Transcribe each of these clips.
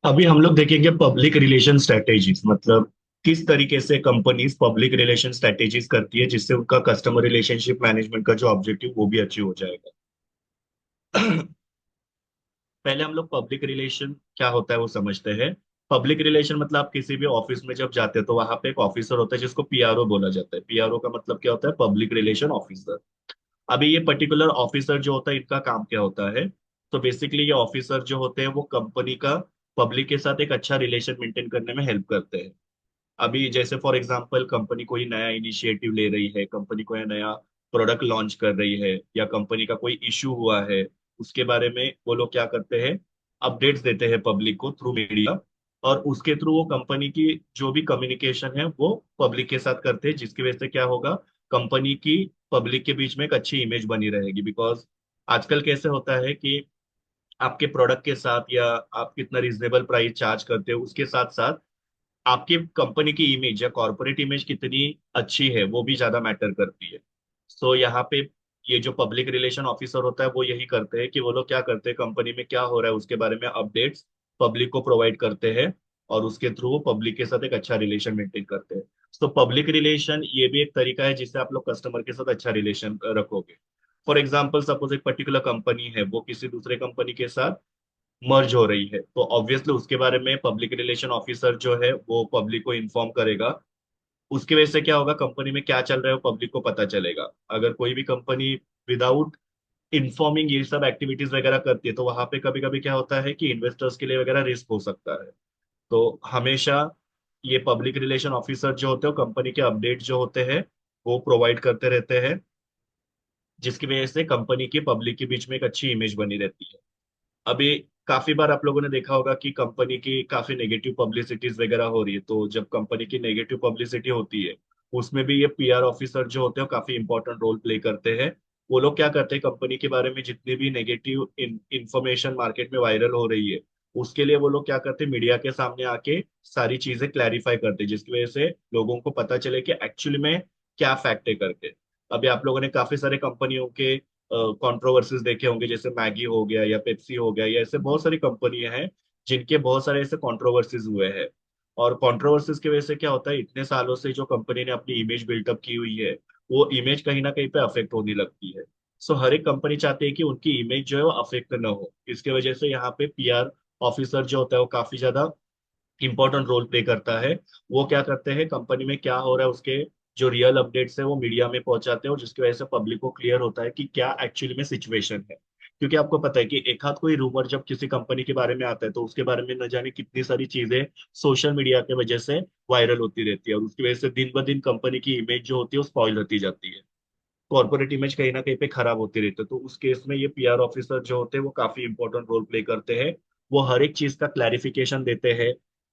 अभी हम लोग देखेंगे पब्लिक रिलेशन स्ट्रेटेजीज, मतलब किस तरीके से कंपनीज पब्लिक रिलेशन स्ट्रेटेजीज करती है जिससे उनका कस्टमर रिलेशनशिप मैनेजमेंट का जो ऑब्जेक्टिव वो भी अचीव हो जाएगा। पहले हम लोग पब्लिक रिलेशन क्या होता है वो समझते हैं। पब्लिक रिलेशन मतलब आप किसी भी ऑफिस में जब जाते हैं तो वहां पे एक ऑफिसर होता है जिसको पीआरओ बोला जाता है। पीआरओ का मतलब क्या होता है? Public relation officer. अभी ये पर्टिकुलर ऑफिसर जो होता है इनका काम क्या होता है? तो बेसिकली ये ऑफिसर जो होते हैं वो कंपनी का पब्लिक के साथ एक अच्छा रिलेशन मेंटेन करने में हेल्प करते हैं। अभी जैसे फॉर एग्जांपल कंपनी कोई नया इनिशिएटिव ले रही है, कंपनी कोई नया प्रोडक्ट लॉन्च कर रही है, या कंपनी का कोई इश्यू हुआ है, उसके बारे में वो लोग क्या करते हैं? अपडेट्स देते हैं पब्लिक को थ्रू मीडिया। और उसके थ्रू वो कंपनी की जो भी कम्युनिकेशन है वो पब्लिक के साथ करते हैं, जिसकी वजह से क्या होगा? कंपनी की पब्लिक के बीच में एक अच्छी इमेज बनी रहेगी। बिकॉज आजकल कैसे होता है कि आपके प्रोडक्ट के साथ या आप कितना रिजनेबल प्राइस चार्ज करते हो उसके साथ साथ आपकी कंपनी की इमेज या कॉर्पोरेट इमेज कितनी अच्छी है वो भी ज्यादा मैटर करती है। सो यहाँ पे ये जो पब्लिक रिलेशन ऑफिसर होता है वो यही करते हैं कि वो लोग क्या करते हैं, कंपनी में क्या हो रहा है उसके बारे में अपडेट्स पब्लिक को प्रोवाइड करते हैं, और उसके थ्रू वो पब्लिक के साथ एक अच्छा रिलेशन मेंटेन करते हैं। तो पब्लिक रिलेशन ये भी एक तरीका है जिससे आप लोग कस्टमर के साथ अच्छा रिलेशन रखोगे। फॉर एग्जाम्पल सपोज एक पर्टिकुलर कंपनी है, वो किसी दूसरे कंपनी के साथ मर्ज हो रही है, तो ऑब्वियसली उसके बारे में पब्लिक रिलेशन ऑफिसर जो है वो पब्लिक को इन्फॉर्म करेगा। उसकी वजह से क्या होगा? कंपनी में क्या चल रहा है वो पब्लिक को पता चलेगा। अगर कोई भी कंपनी विदाउट इन्फॉर्मिंग ये सब एक्टिविटीज वगैरह करती है तो वहां पे कभी कभी क्या होता है कि इन्वेस्टर्स के लिए वगैरह रिस्क हो सकता है। तो हमेशा ये पब्लिक रिलेशन ऑफिसर जो होते हैं कंपनी के अपडेट जो होते हैं वो प्रोवाइड करते रहते हैं, जिसकी वजह से कंपनी की पब्लिक के बीच में एक अच्छी इमेज बनी रहती है। अभी काफी बार आप लोगों ने देखा होगा कि कंपनी की काफी नेगेटिव पब्लिसिटीज वगैरह हो रही है, तो जब कंपनी की नेगेटिव पब्लिसिटी होती है उसमें भी ये पीआर ऑफिसर जो होते हैं वो काफी इंपॉर्टेंट रोल प्ले करते हैं। वो लोग क्या करते हैं, कंपनी के बारे में जितनी भी नेगेटिव इंफॉर्मेशन मार्केट में वायरल हो रही है उसके लिए वो लोग क्या करते हैं, मीडिया के सामने आके सारी चीजें क्लैरिफाई करते हैं, जिसकी वजह से लोगों को पता चले कि एक्चुअली में क्या फैक्ट है करके। अभी आप लोगों ने काफी सारे कंपनियों के कंट्रोवर्सीज देखे होंगे, जैसे मैगी हो गया या पेप्सी हो गया, या ऐसे बहुत सारी कंपनियां हैं जिनके बहुत सारे ऐसे कंट्रोवर्सीज हुए हैं। और कंट्रोवर्सीज की वजह से क्या होता है, इतने सालों से जो कंपनी ने अपनी इमेज बिल्टअप की हुई है वो इमेज कहीं ना कहीं पे अफेक्ट होने लगती है। सो हर एक कंपनी चाहती है कि उनकी इमेज जो है वो अफेक्ट ना हो, इसके वजह से यहाँ पे पीआर ऑफिसर जो होता है वो काफी ज्यादा इंपॉर्टेंट रोल प्ले करता है। वो क्या करते हैं, कंपनी में क्या हो रहा है उसके जो रियल अपडेट्स है वो मीडिया में पहुंचाते हैं, और जिसकी वजह से पब्लिक को क्लियर होता है कि क्या एक्चुअली में सिचुएशन है। क्योंकि आपको पता है कि एक हाथ कोई रूमर जब किसी कंपनी के बारे में आता है तो उसके बारे में न जाने कितनी सारी चीजें सोशल मीडिया की वजह से वायरल होती रहती है, और उसकी वजह से दिन ब दिन कंपनी की इमेज जो होती है वो स्पॉइल होती जाती है। कॉर्पोरेट इमेज कहीं ना कहीं पे खराब होती रहती है, तो उस केस में ये पीआर ऑफिसर जो होते हैं वो काफी इंपॉर्टेंट रोल प्ले करते हैं। वो हर एक चीज का क्लैरिफिकेशन देते हैं,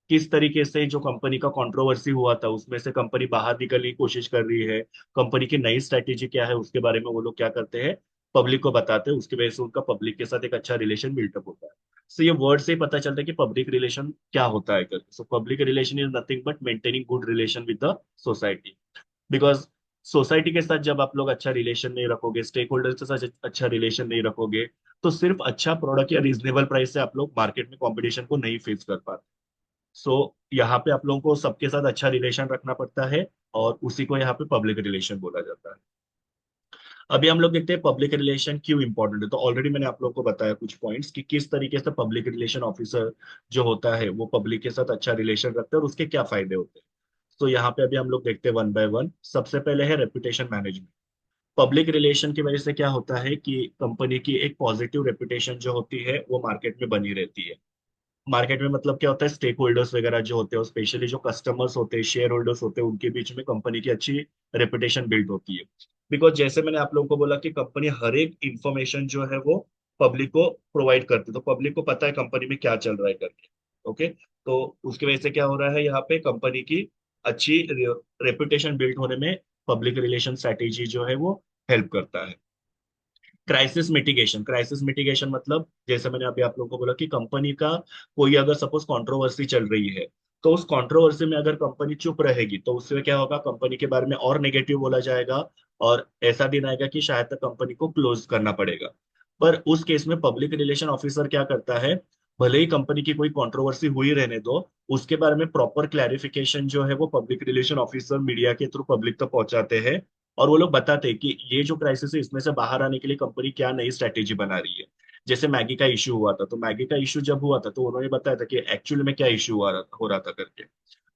किस तरीके से जो कंपनी का कंट्रोवर्सी हुआ था उसमें से कंपनी बाहर निकलने की कोशिश कर रही है, कंपनी की नई स्ट्रैटेजी क्या है उसके बारे में वो लोग क्या करते हैं, पब्लिक को बताते हैं। उसकी वजह से उनका पब्लिक के साथ एक अच्छा रिलेशन बिल्टअप होता है। सो ये वर्ड से ही पता चलता है कि पब्लिक रिलेशन क्या होता है करके। So public relation is nothing but maintaining good relation with the society. Because society के साथ जब आप लोग अच्छा रिलेशन नहीं रखोगे, स्टेक होल्डर के साथ अच्छा रिलेशन नहीं रखोगे, तो सिर्फ अच्छा प्रोडक्ट या रीजनेबल प्राइस से आप लोग मार्केट में कंपटीशन को नहीं फेस कर पाते। सो यहाँ पे आप लोगों को सबके साथ अच्छा रिलेशन रखना पड़ता है, और उसी को यहाँ पे पब्लिक रिलेशन बोला जाता है। अभी हम लोग देखते हैं पब्लिक रिलेशन क्यों इंपॉर्टेंट है। तो ऑलरेडी मैंने आप लोगों को बताया कुछ पॉइंट्स कि किस तरीके से पब्लिक रिलेशन ऑफिसर जो होता है वो पब्लिक के साथ अच्छा रिलेशन रखता है और उसके क्या फायदे होते हैं। तो यहाँ पे अभी हम लोग देखते हैं वन बाय वन। सबसे पहले है रेपुटेशन मैनेजमेंट। पब्लिक रिलेशन की वजह से क्या होता है कि कंपनी की एक पॉजिटिव रेपुटेशन जो होती है वो मार्केट में बनी रहती है। मार्केट में मतलब क्या होता है, स्टेक होल्डर्स वगैरह जो होते हैं, स्पेशली जो कस्टमर्स होते हैं, शेयर होल्डर्स होते हैं, उनके बीच में कंपनी की अच्छी रेपुटेशन बिल्ड होती है। बिकॉज जैसे मैंने आप लोगों को बोला कि कंपनी हर एक इंफॉर्मेशन जो है वो पब्लिक को प्रोवाइड करती है, तो पब्लिक को पता है कंपनी में क्या चल रहा है करके। ओके, तो उसकी वजह से क्या हो रहा है, यहाँ पे कंपनी की अच्छी रेपुटेशन बिल्ड होने में पब्लिक रिलेशन स्ट्रैटेजी जो है वो हेल्प करता है। क्राइसिस मिटिगेशन मतलब जैसे मैंने अभी आप लोगों को बोला कि कंपनी का कोई अगर सपोज कंट्रोवर्सी चल रही है, तो उस कंट्रोवर्सी में अगर कंपनी चुप रहेगी तो उससे क्या होगा, कंपनी के बारे में और नेगेटिव बोला जाएगा, और ऐसा दिन आएगा कि शायद तक कंपनी को क्लोज करना पड़ेगा। पर उस केस में पब्लिक रिलेशन ऑफिसर क्या करता है, भले ही कंपनी की कोई कंट्रोवर्सी हुई रहने दो, उसके बारे में प्रॉपर क्लैरिफिकेशन जो है वो पब्लिक रिलेशन ऑफिसर मीडिया के थ्रू पब्लिक तक पहुंचाते हैं। और वो लोग बताते हैं कि ये जो क्राइसिस है इसमें से बाहर आने के लिए कंपनी क्या नई स्ट्रेटेजी बना रही है। जैसे मैगी का इशू हुआ था, तो मैगी का इशू जब हुआ था तो उन्होंने बताया था कि एक्चुअली में क्या इशू हो रहा था करके।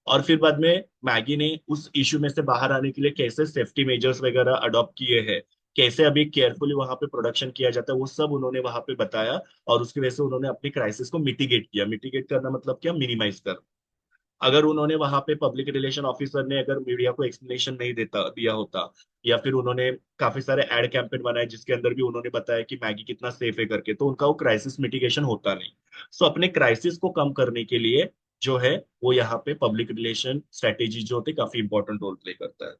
और फिर बाद में मैगी ने उस इशू में से बाहर आने के लिए कैसे सेफ्टी मेजर्स वगैरह अडॉप्ट किए हैं, कैसे अभी केयरफुली वहां पे प्रोडक्शन किया जाता है, वो सब उन्होंने वहां पे बताया। और उसकी वजह से उन्होंने अपनी क्राइसिस को मिटिगेट किया। मिटिगेट करना मतलब क्या, मिनिमाइज कर। अगर उन्होंने वहां पे पब्लिक रिलेशन ऑफिसर ने अगर मीडिया को एक्सप्लेनेशन नहीं देता दिया होता, या फिर उन्होंने काफी सारे एड कैंपेन बनाए जिसके अंदर भी उन्होंने बताया कि मैगी कितना सेफ है करके, तो उनका वो क्राइसिस मिटिगेशन होता नहीं। सो अपने क्राइसिस को कम करने के लिए जो है वो यहाँ पे पब्लिक रिलेशन स्ट्रेटेजी जो होती है काफी इंपॉर्टेंट रोल प्ले करता है।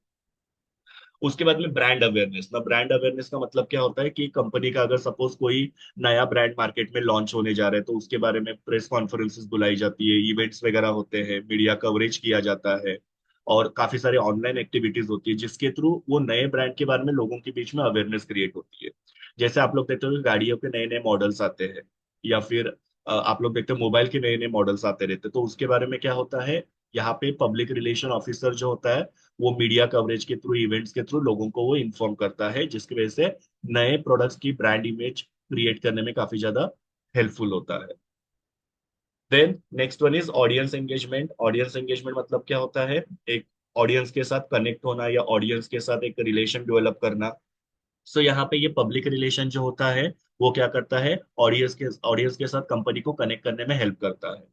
उसके बाद में ब्रांड अवेयरनेस ना, ब्रांड अवेयरनेस का मतलब क्या होता है कि कंपनी का अगर सपोज कोई नया ब्रांड मार्केट में लॉन्च होने जा रहा है तो उसके बारे में प्रेस कॉन्फ्रेंसेस बुलाई जाती है, इवेंट्स वगैरह होते हैं, मीडिया कवरेज किया जाता है, और काफी सारे ऑनलाइन एक्टिविटीज होती है जिसके थ्रू वो नए ब्रांड के बारे में लोगों के बीच में अवेयरनेस क्रिएट होती है। जैसे आप लोग देखते हो कि गाड़ियों के नए नए मॉडल्स आते हैं, या फिर आप लोग देखते हो मोबाइल के नए नए मॉडल्स आते रहते हैं, तो उसके बारे में क्या होता है, यहाँ पे पब्लिक रिलेशन ऑफिसर जो होता है वो मीडिया कवरेज के थ्रू, इवेंट्स के थ्रू लोगों को वो इन्फॉर्म करता है, जिसकी वजह से नए प्रोडक्ट्स की ब्रांड इमेज क्रिएट करने में काफी ज्यादा हेल्पफुल होता है। Then next one is audience engagement. Audience engagement मतलब क्या होता है, एक ऑडियंस के साथ कनेक्ट होना या ऑडियंस के साथ एक रिलेशन डेवलप करना। सो यहाँ पे ये पब्लिक रिलेशन जो होता है वो क्या करता है, ऑडियंस के साथ कंपनी को कनेक्ट करने में हेल्प करता है।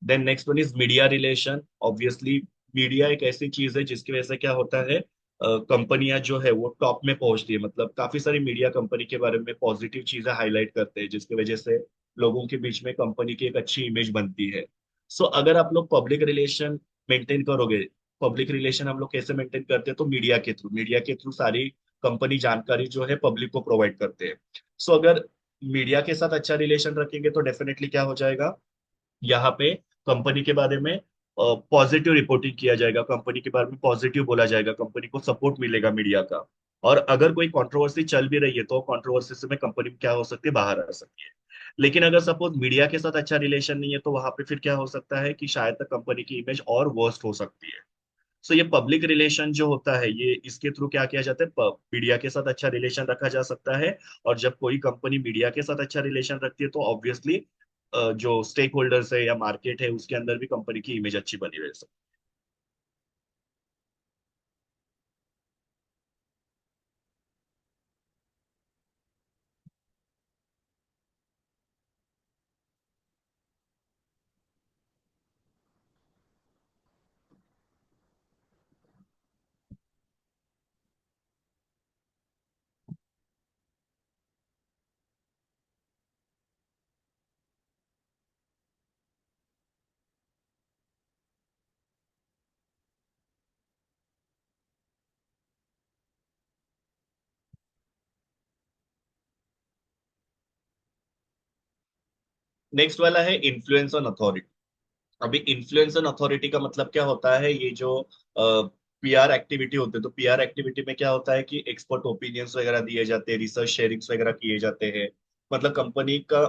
Then next one is media relation. Obviously media एक ऐसी चीज है जिसकी वजह से क्या होता है, कंपनियां जो है वो टॉप में पहुंचती है, मतलब काफी सारी मीडिया कंपनी के बारे में पॉजिटिव चीजें हाईलाइट करते हैं जिसकी वजह से लोगों के बीच में कंपनी की एक अच्छी इमेज बनती है। सो अगर आप लोग पब्लिक रिलेशन मेंटेन करोगे, पब्लिक रिलेशन हम लोग कैसे मेंटेन करते हैं, तो मीडिया के थ्रू सारी कंपनी जानकारी जो है पब्लिक को प्रोवाइड करते हैं। सो अगर मीडिया के साथ अच्छा रिलेशन रखेंगे तो डेफिनेटली क्या हो जाएगा, यहाँ पे कंपनी के बारे में पॉजिटिव रिपोर्टिंग किया जाएगा, कंपनी के बारे में पॉजिटिव बोला जाएगा, कंपनी को सपोर्ट मिलेगा मीडिया का। और अगर कोई कंट्रोवर्सी चल भी रही है तो कंट्रोवर्सी से में कंपनी क्या हो सकती है, बाहर आ सकती है। लेकिन अगर सपोज मीडिया के साथ अच्छा रिलेशन नहीं है तो वहां पे फिर क्या हो सकता है कि शायद तक कंपनी की इमेज और वर्स्ट हो सकती है। सो ये पब्लिक रिलेशन जो होता है ये इसके थ्रू क्या किया जाता है, मीडिया के साथ अच्छा रिलेशन रखा जा सकता है। और जब कोई कंपनी मीडिया के साथ अच्छा रिलेशन रखती है तो ऑब्वियसली जो स्टेक होल्डर्स है या मार्केट है उसके अंदर भी कंपनी की इमेज अच्छी बनी रह सकती है। नेक्स्ट वाला है इन्फ्लुएंस ऑन अथॉरिटी। अभी इन्फ्लुएंस ऑन अथॉरिटी का मतलब क्या होता है, ये जो पीआर एक्टिविटी होते हैं, तो पीआर एक्टिविटी में क्या होता है कि एक्सपर्ट ओपिनियंस वगैरह दिए जाते हैं, रिसर्च शेयरिंग्स वगैरह किए जाते हैं। मतलब कंपनी का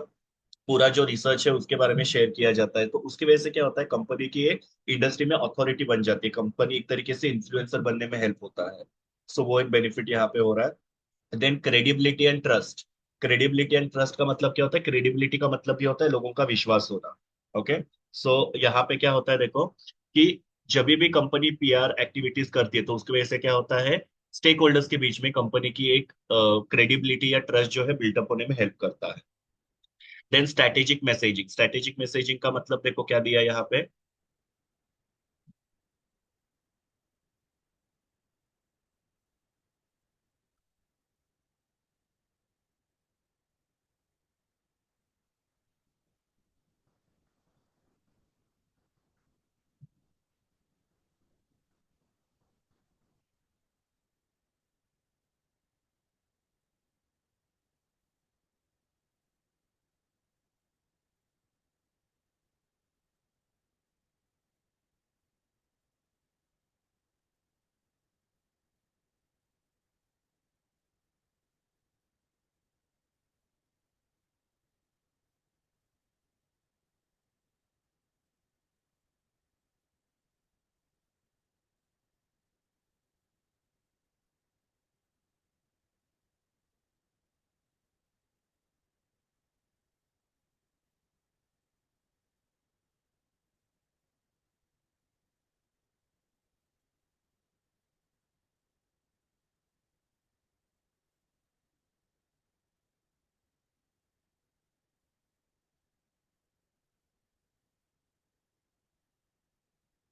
पूरा जो रिसर्च है उसके बारे में शेयर किया जाता है, तो उसकी वजह से क्या होता है, कंपनी की एक इंडस्ट्री में अथॉरिटी बन जाती है, कंपनी एक तरीके से इन्फ्लुएंसर बनने में हेल्प होता है। सो वो एक बेनिफिट यहाँ पे हो रहा है। Then credibility and trust. Credibility and trust का मतलब क्या होता है, क्रेडिबिलिटी का मतलब भी होता है लोगों का विश्वास होना। ओके। सो यहाँ पे क्या होता है देखो, कि जब भी कंपनी पीआर एक्टिविटीज करती है तो उसकी वजह से क्या होता है, स्टेक होल्डर्स के बीच में कंपनी की एक क्रेडिबिलिटी या ट्रस्ट जो है बिल्टअप होने में हेल्प करता है। Then strategic messaging. Strategic messaging का मतलब देखो क्या दिया यहाँ पे,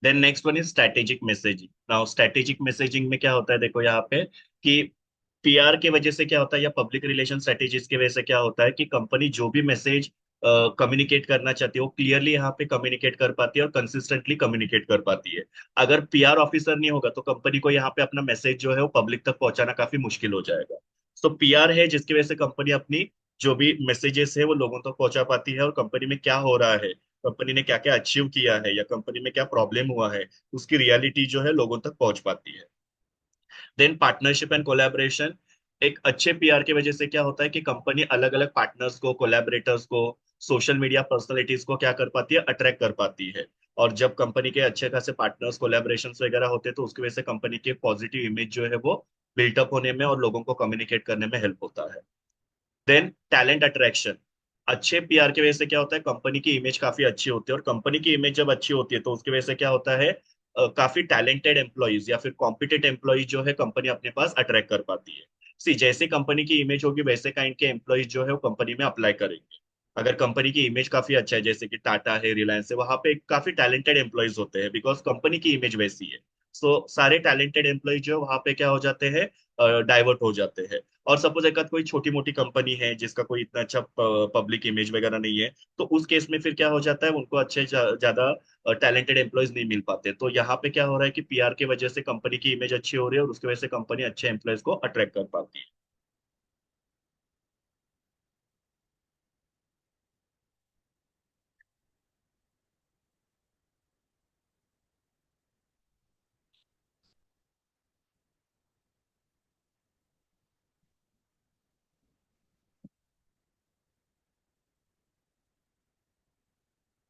then next one is strategic messaging. Now strategic messaging में क्या होता है, देखो यहाँ पे कि पीआर के वजह से क्या होता है या पब्लिक रिलेशन स्ट्रेटेजीज की वजह से क्या होता है कि कंपनी जो भी मैसेज कम्युनिकेट करना चाहती है वो क्लियरली यहाँ पे कम्युनिकेट कर पाती है और कंसिस्टेंटली कम्युनिकेट कर पाती है। अगर पीआर ऑफिसर नहीं होगा तो कंपनी को यहाँ पे अपना मैसेज जो है वो पब्लिक तक पहुंचाना काफी मुश्किल हो जाएगा। सो पीआर है जिसकी वजह से कंपनी अपनी जो भी मैसेजेस है वो लोगों तक पहुंचा पाती है और कंपनी में क्या हो रहा है, कंपनी ने क्या क्या अचीव किया है या कंपनी में क्या प्रॉब्लम हुआ है, उसकी रियलिटी जो है लोगों तक पहुंच पाती है। Then partnership and collaboration. एक अच्छे पीआर की वजह से क्या होता है कि कंपनी अलग अलग पार्टनर्स को, कोलैबोरेटर्स को, सोशल मीडिया पर्सनालिटीज को क्या कर पाती है, अट्रैक्ट कर पाती है। और जब कंपनी के अच्छे खासे पार्टनर्स, कोलैबोरेशन वगैरह होते हैं तो उसकी वजह से कंपनी की पॉजिटिव इमेज जो है वो बिल्टअप होने में और लोगों को कम्युनिकेट करने में हेल्प होता है। Then talent attraction. अच्छे पीआर की वजह से क्या होता है, कंपनी की इमेज काफी अच्छी होती है और कंपनी की इमेज जब अच्छी होती है तो उसकी वजह से क्या होता है, काफी टैलेंटेड एम्प्लॉयज या फिर कॉम्पिटेंट एम्प्लॉयज जो है कंपनी अपने पास अट्रैक्ट कर पाती है। सी जैसे कंपनी की इमेज होगी वैसे काइंड के एम्प्लॉयज जो है वो कंपनी में अप्लाई करेंगे। अगर कंपनी की इमेज काफी अच्छा है जैसे कि टाटा है, रिलायंस है, वहां पे काफी टैलेंटेड एम्प्लॉयज होते हैं बिकॉज कंपनी की इमेज वैसी है। सो सारे टैलेंटेड एम्प्लॉयज जो है वहां पे क्या हो जाते हैं, डाइवर्ट हो जाते हैं। और सपोज एक आध कोई छोटी मोटी कंपनी है जिसका कोई इतना अच्छा पब्लिक इमेज वगैरह नहीं है, तो उस केस में फिर क्या हो जाता है, उनको अच्छे ज्यादा टैलेंटेड एम्प्लॉयज नहीं मिल पाते। तो यहाँ पे क्या हो रहा है कि पीआर की वजह से कंपनी की इमेज अच्छी हो रही है और उसकी वजह से कंपनी अच्छे एम्प्लॉयज को अट्रैक्ट कर पाती है।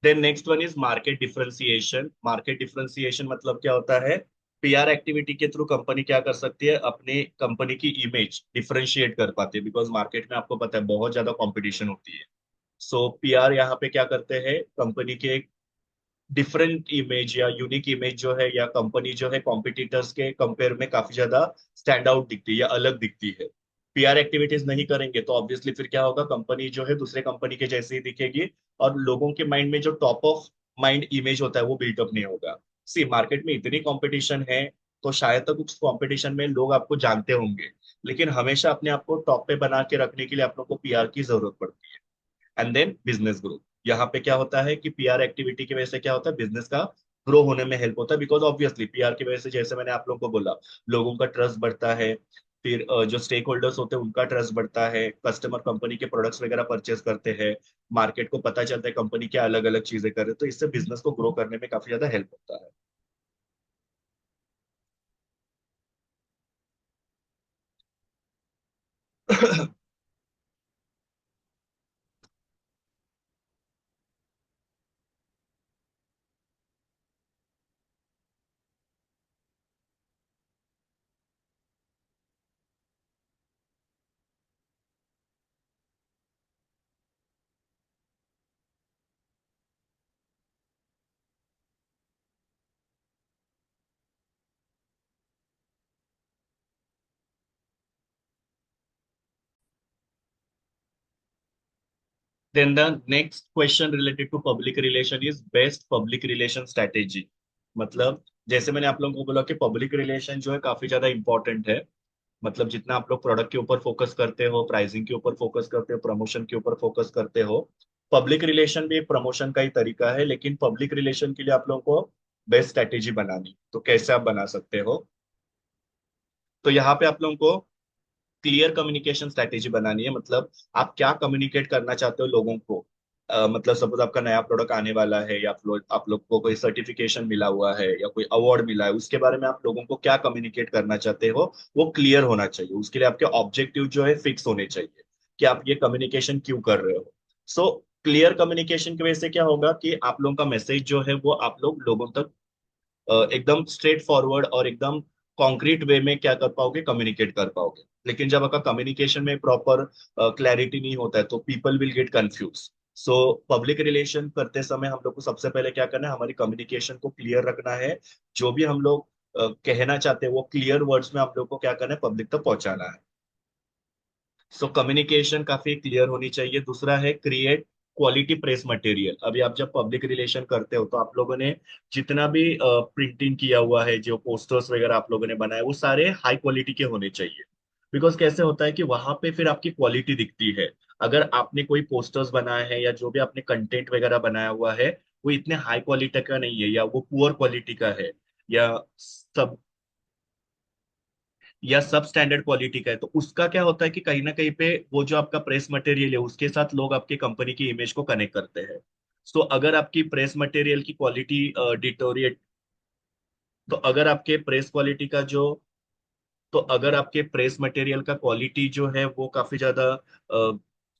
Then next one is market differentiation. Market differentiation मतलब क्या होता है, पीआर एक्टिविटी के थ्रू कंपनी क्या कर सकती है, अपनी कंपनी की इमेज डिफरेंशिएट कर पाती है बिकॉज मार्केट में आपको पता है बहुत ज्यादा कंपटीशन होती है। सो पीआर यहाँ पे क्या करते हैं, कंपनी के डिफरेंट इमेज या यूनिक इमेज जो है या कंपनी जो है कॉम्पिटिटर्स के कंपेयर में काफी ज्यादा स्टैंड आउट दिखती है या अलग दिखती है। पीआर एक्टिविटीज नहीं करेंगे तो ऑब्वियसली फिर क्या होगा, कंपनी जो है दूसरे कंपनी के जैसे ही दिखेगी और लोगों के माइंड में जो टॉप ऑफ माइंड इमेज होता है वो बिल्टअप नहीं होगा। सी मार्केट में इतनी कंपटीशन है तो शायद तक उस कंपटीशन में लोग आपको जानते होंगे, लेकिन हमेशा अपने आप को टॉप पे बना के रखने के लिए आप लोग को पीआर की जरूरत पड़ती है। And then business growth. यहाँ पे क्या होता है कि पीआर एक्टिविटी की वजह से क्या होता है, बिजनेस का ग्रो होने में हेल्प होता है बिकॉज ऑब्वियसली पीआर की वजह से जैसे मैंने आप लोगों को बोला, लोगों का ट्रस्ट बढ़ता है। फिर जो स्टेक होल्डर्स होते हैं उनका ट्रस्ट बढ़ता है, कस्टमर कंपनी के प्रोडक्ट्स वगैरह परचेस करते हैं, मार्केट को पता चलता है कंपनी क्या अलग अलग चीजें कर रहे हैं, तो इससे बिजनेस को ग्रो करने में काफी ज्यादा हेल्प होता है। Then the next question related to public relation is best public relation strategy। मतलब जैसे मैंने आप लोगों को बोला कि पब्लिक रिलेशन जो है काफी ज्यादा इंपॉर्टेंट है। मतलब जितना आप लोग प्रोडक्ट के ऊपर फोकस करते हो, प्राइसिंग के ऊपर फोकस करते हो, प्रमोशन के ऊपर फोकस करते हो, पब्लिक रिलेशन भी एक प्रमोशन का ही तरीका है। लेकिन पब्लिक रिलेशन के लिए आप लोगों को बेस्ट स्ट्रेटेजी बनानी, तो कैसे आप बना सकते हो, तो यहाँ पे आप लोगों को क्लियर कम्युनिकेशन स्ट्रेटेजी बनानी है। मतलब आप क्या कम्युनिकेट करना चाहते हो लोगों को। मतलब सपोज आपका नया प्रोडक्ट आने वाला है या आप लोग को कोई सर्टिफिकेशन मिला हुआ है या कोई अवार्ड मिला है, उसके बारे में आप लोगों को क्या कम्युनिकेट करना चाहते हो वो क्लियर होना चाहिए। उसके लिए आपके ऑब्जेक्टिव जो है फिक्स होने चाहिए कि आप ये कम्युनिकेशन क्यों कर रहे हो। सो क्लियर कम्युनिकेशन की वजह से क्या होगा कि आप लोगों का मैसेज जो है वो आप लोग लोगों तक एकदम स्ट्रेट फॉरवर्ड और एकदम कॉन्क्रीट वे में क्या कर पाओगे, कम्युनिकेट कर पाओगे। लेकिन जब आपका कम्युनिकेशन में प्रॉपर क्लैरिटी नहीं होता है तो people will get confuse. So public relation करते समय हम लोग को सबसे पहले क्या करना है, हमारी कम्युनिकेशन को क्लियर रखना है। जो भी हम लोग कहना चाहते हैं वो क्लियर वर्ड्स में हम लोग को क्या करना है, पब्लिक तक पहुंचाना है। सो कम्युनिकेशन काफी क्लियर होनी चाहिए। दूसरा है क्रिएट क्वालिटी प्रेस मटेरियल। अभी आप जब पब्लिक रिलेशन करते हो तो आप लोगों ने जितना भी प्रिंटिंग किया हुआ है, जो पोस्टर्स वगैरह आप लोगों ने बनाए, वो सारे हाई क्वालिटी के होने चाहिए। बिकॉज कैसे होता है कि वहां पे फिर आपकी क्वालिटी दिखती है। अगर आपने कोई पोस्टर्स बनाए हैं या जो भी आपने कंटेंट वगैरह बनाया हुआ है, वो इतने हाई क्वालिटी का नहीं है, या वो पुअर क्वालिटी का है, या सब या सब स्टैंडर्ड क्वालिटी का है, तो उसका क्या होता है कि कहीं ना कहीं पे वो जो आपका प्रेस मटेरियल है उसके साथ लोग आपके कंपनी की इमेज को कनेक्ट करते हैं। सो अगर आपकी प्रेस मटेरियल की क्वालिटी डिटोरिएट तो अगर आपके प्रेस क्वालिटी का जो तो अगर आपके प्रेस मटेरियल का क्वालिटी जो है वो काफी ज्यादा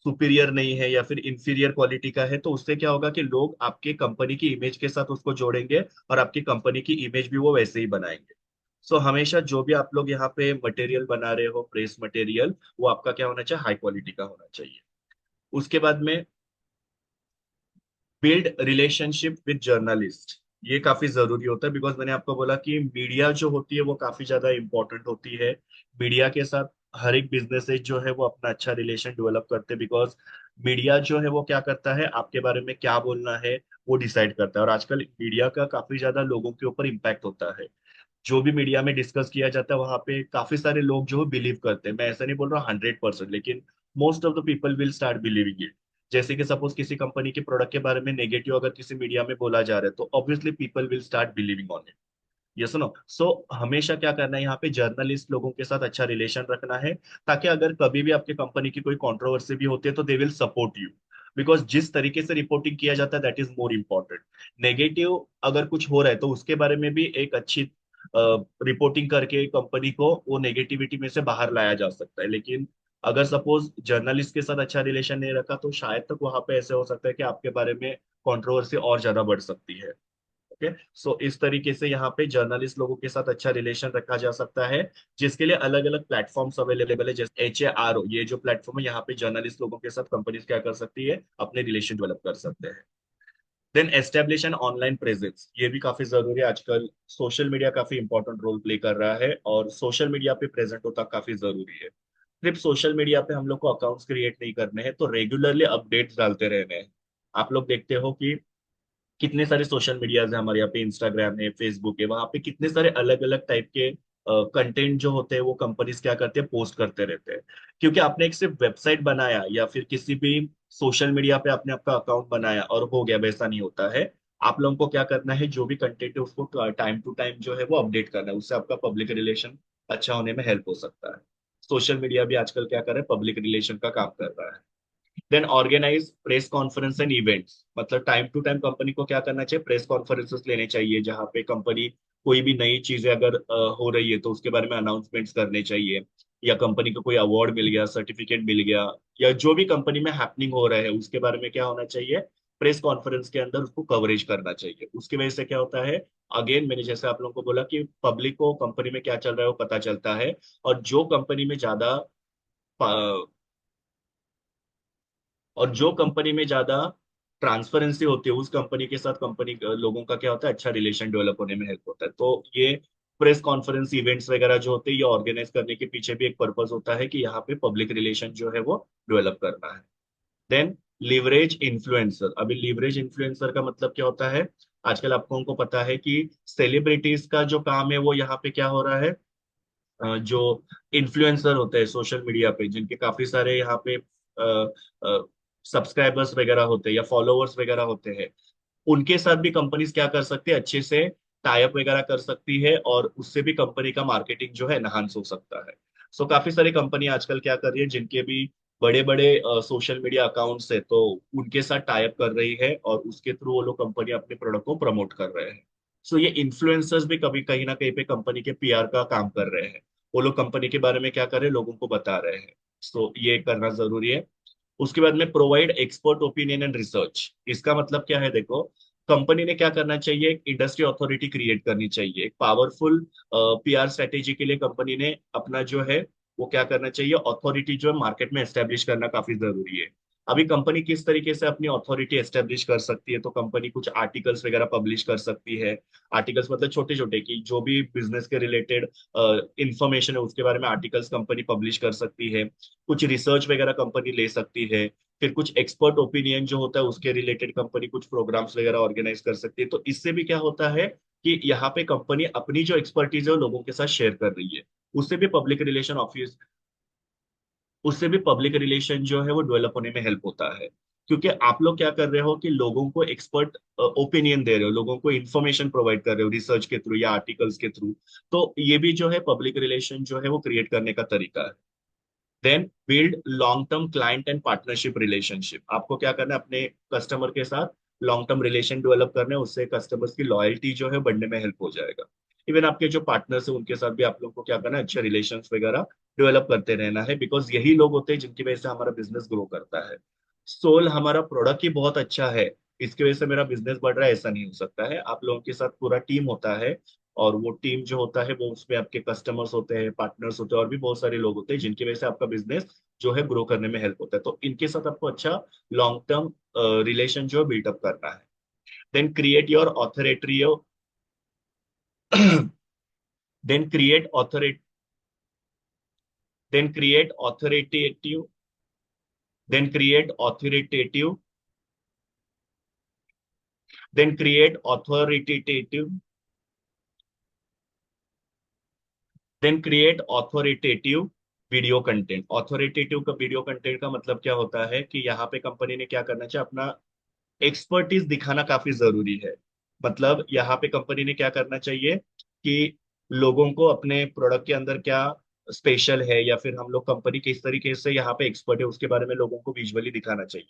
सुपीरियर नहीं है या फिर इंफीरियर क्वालिटी का है, तो उससे क्या होगा कि लोग आपके कंपनी की इमेज के साथ उसको जोड़ेंगे और आपकी कंपनी की इमेज भी वो वैसे ही बनाएंगे। सो हमेशा जो भी आप लोग यहाँ पे मटेरियल बना रहे हो, प्रेस मटेरियल, वो आपका क्या होना चाहिए, हाई क्वालिटी का होना चाहिए। उसके बाद में बिल्ड रिलेशनशिप विद जर्नलिस्ट। ये काफी जरूरी होता है, बिकॉज मैंने आपको बोला कि मीडिया जो होती है वो काफी ज्यादा इंपॉर्टेंट होती है। मीडिया के साथ हर एक बिजनेसेस जो है वो अपना अच्छा रिलेशन डेवलप करते हैं, बिकॉज मीडिया जो है वो क्या करता है, आपके बारे में क्या बोलना है वो डिसाइड करता है। और आजकल मीडिया का काफी ज्यादा लोगों के ऊपर इम्पैक्ट होता है। जो भी मीडिया में डिस्कस किया जाता है वहां पे काफी सारे लोग जो बिलीव करते हैं। मैं ऐसा नहीं बोल रहा 100%, लेकिन most of the people will start believing it. जैसे कि सपोज किसी कंपनी के प्रोडक्ट के बारे में नेगेटिव अगर किसी मीडिया में बोला जा रहा है, तो obviously people will start believing on it. ये सुनो, सो हमेशा क्या करना है, यहाँ पे जर्नलिस्ट लोगों के साथ अच्छा रिलेशन रखना है, ताकि अगर कभी भी आपके कंपनी की कोई कंट्रोवर्सी भी होती है तो they will support you. Because जिस तरीके से रिपोर्टिंग किया जाता है that is more important. Negative अगर कुछ हो रहा है तो उसके बारे में भी एक अच्छी रिपोर्टिंग करके कंपनी को वो नेगेटिविटी में से बाहर लाया जा सकता है। लेकिन अगर सपोज जर्नलिस्ट के साथ अच्छा रिलेशन नहीं रखा तो शायद तक वहां पे ऐसे हो सकता है कि आपके बारे में कंट्रोवर्सी और ज्यादा बढ़ सकती है। ओके, सो इस तरीके से यहाँ पे जर्नलिस्ट लोगों के साथ अच्छा रिलेशन रखा जा सकता है, जिसके लिए अलग अलग प्लेटफॉर्म्स अवेलेबल है, जैसे HARO, ये जो प्लेटफॉर्म है यहाँ पे जर्नलिस्ट लोगों के साथ कंपनीज क्या कर सकती है, अपने रिलेशन डेवलप कर सकते हैं। Then establish an online presence, ये भी काफी जरूरी है। आजकल सोशल मीडिया काफी इंपॉर्टेंट रोल प्ले कर रहा है और सोशल मीडिया पे प्रेजेंट होता काफी जरूरी है। सिर्फ सोशल मीडिया पे हम लोग को अकाउंट्स क्रिएट नहीं करने हैं, तो रेगुलरली अपडेट्स डालते रहने हैं। आप लोग देखते हो कि कितने सारे सोशल मीडियाज है हमारे यहाँ पे, इंस्टाग्राम है, फेसबुक है, वहां पे कितने सारे अलग अलग टाइप के कंटेंट जो होते हैं वो कंपनीज क्या करते हैं, पोस्ट करते रहते हैं। क्योंकि आपने एक सिर्फ वेबसाइट बनाया या फिर किसी भी सोशल मीडिया पे आपने आपका अकाउंट बनाया और हो गया, वैसा नहीं होता है। आप लोगों को क्या करना है, जो भी कंटेंट है उसको टाइम टू टाइम जो है वो अपडेट करना है, उससे आपका पब्लिक रिलेशन अच्छा होने में हेल्प हो सकता है। सोशल मीडिया भी आजकल क्या कर रहा है, पब्लिक रिलेशन का काम कर रहा है। Then organize press conference and events, मतलब टाइम टू टाइम कंपनी को क्या करना चाहिए, प्रेस कॉन्फ्रेंसेस लेने चाहिए, जहां पे कंपनी कोई भी नई चीजें अगर हो रही है तो उसके बारे में अनाउंसमेंट्स करने चाहिए, या कंपनी को कोई अवार्ड मिल गया, सर्टिफिकेट मिल गया, या जो भी कंपनी में हैपनिंग हो रहा है उसके बारे में क्या होना चाहिए, प्रेस कॉन्फ्रेंस के अंदर उसको कवरेज करना चाहिए। उसकी वजह से क्या होता है, अगेन मैंने जैसे आप लोगों को बोला कि पब्लिक को कंपनी में क्या चल रहा है वो पता चलता है। और जो कंपनी में ज्यादा ट्रांसपेरेंसी होती है उस कंपनी के साथ कंपनी लोगों का क्या होता है, अच्छा रिलेशन डेवलप होने में हेल्प होता है। तो ये प्रेस कॉन्फ्रेंस इवेंट्स वगैरह जो होते हैं ये ऑर्गेनाइज करने के पीछे भी एक पर्पस होता है कि यहाँ पे पब्लिक रिलेशन जो है वो डेवलप करना है। Then leverage influencer. अभी लिवरेज इन्फ्लुएंसर का मतलब क्या होता है, आजकल आप लोगों को पता है कि सेलिब्रिटीज का जो काम है वो यहाँ पे क्या हो रहा है, जो इन्फ्लुएंसर होते हैं सोशल मीडिया पे, जिनके काफी सारे यहाँ पे सब्सक्राइबर्स वगैरह होते हैं या फॉलोअर्स वगैरह होते हैं, उनके साथ भी कंपनीज क्या कर सकती है, अच्छे से टाई अप वगैरह कर सकती है और उससे भी कंपनी का मार्केटिंग जो है एनहांस हो सकता है। सो काफी सारी कंपनी आजकल क्या कर रही है, जिनके भी बड़े बड़े सोशल मीडिया अकाउंट्स है तो उनके साथ टाई अप कर रही है और उसके थ्रू वो लोग कंपनी अपने प्रोडक्ट को प्रमोट कर रहे हैं। सो ये इन्फ्लुएंसर्स भी कभी कहीं ना कहीं पे कंपनी के PR का काम कर रहे हैं। वो लोग कंपनी के बारे में क्या कर रहे हैं, लोगों को बता रहे हैं। सो ये करना जरूरी है। उसके बाद में provide expert opinion and research. इसका मतलब क्या है, देखो कंपनी ने क्या करना चाहिए, एक इंडस्ट्री अथॉरिटी क्रिएट करनी चाहिए। एक पावरफुल PR स्ट्रेटेजी के लिए कंपनी ने अपना जो है वो क्या करना चाहिए, अथॉरिटी जो है मार्केट में एस्टेब्लिश करना काफी जरूरी है। अभी कंपनी किस तरीके से अपनी अथॉरिटी एस्टेब्लिश कर सकती है, तो कंपनी कुछ आर्टिकल्स वगैरह पब्लिश कर सकती है। आर्टिकल्स मतलब छोटे छोटे, कि जो भी बिजनेस के रिलेटेड इंफॉर्मेशन है उसके बारे में आर्टिकल्स कंपनी पब्लिश कर सकती है। कुछ रिसर्च वगैरह कंपनी ले सकती है। फिर कुछ एक्सपर्ट ओपिनियन जो होता है उसके रिलेटेड कंपनी कुछ प्रोग्राम्स वगैरह ऑर्गेनाइज कर सकती है। तो इससे भी क्या होता है कि यहाँ पे कंपनी अपनी जो एक्सपर्टीज है वो लोगों के साथ शेयर कर रही है। उससे भी पब्लिक रिलेशन ऑफिस उससे भी पब्लिक रिलेशन जो है वो डेवलप होने में हेल्प होता है। क्योंकि आप लोग क्या कर रहे हो कि लोगों को एक्सपर्ट ओपिनियन दे रहे हो, लोगों को इन्फॉर्मेशन प्रोवाइड कर रहे हो रिसर्च के थ्रू या आर्टिकल्स के थ्रू। तो ये भी जो है पब्लिक रिलेशन जो है वो क्रिएट करने का तरीका है। Then build long term client and partnership relationship. आपको क्या करना है, अपने कस्टमर के साथ लॉन्ग टर्म रिलेशन डेवलप करना है, उससे कस्टमर्स की लॉयल्टी जो है बढ़ने में हेल्प हो जाएगा। इवन आपके जो पार्टनर्स है उनके साथ भी आप लोग को क्या करना है, अच्छे रिलेशंस वगैरह डेवलप करते रहना है, बिकॉज यही लोग होते हैं जिनकी वजह से हमारा बिजनेस ग्रो करता है। सोल हमारा प्रोडक्ट ही बहुत अच्छा है, इसकी वजह से मेरा बिजनेस बढ़ रहा है, ऐसा नहीं हो सकता है। आप लोगों के साथ पूरा टीम होता है, और वो टीम जो होता है वो उसमें आपके कस्टमर्स होते हैं, पार्टनर्स होते हैं, और भी बहुत सारे लोग होते हैं जिनकी वजह से आपका बिजनेस जो है ग्रो करने में हेल्प होता है। तो इनके साथ आपको अच्छा लॉन्ग टर्म रिलेशन जो बिल्टअप करना है। Then create your authority then create authority then create authoritative then create authoritative then create authoritative then create authoritative video content. Authoritative का वीडियो कंटेंट का मतलब क्या होता है कि यहाँ पे कंपनी ने क्या करना चाहिए, अपना एक्सपर्टीज दिखाना काफी जरूरी है। मतलब यहाँ पे कंपनी ने क्या करना चाहिए कि लोगों को अपने प्रोडक्ट के अंदर क्या स्पेशल है, या फिर हम लोग कंपनी किस तरीके से यहाँ पे एक्सपर्ट है उसके बारे में लोगों को विजुअली दिखाना चाहिए।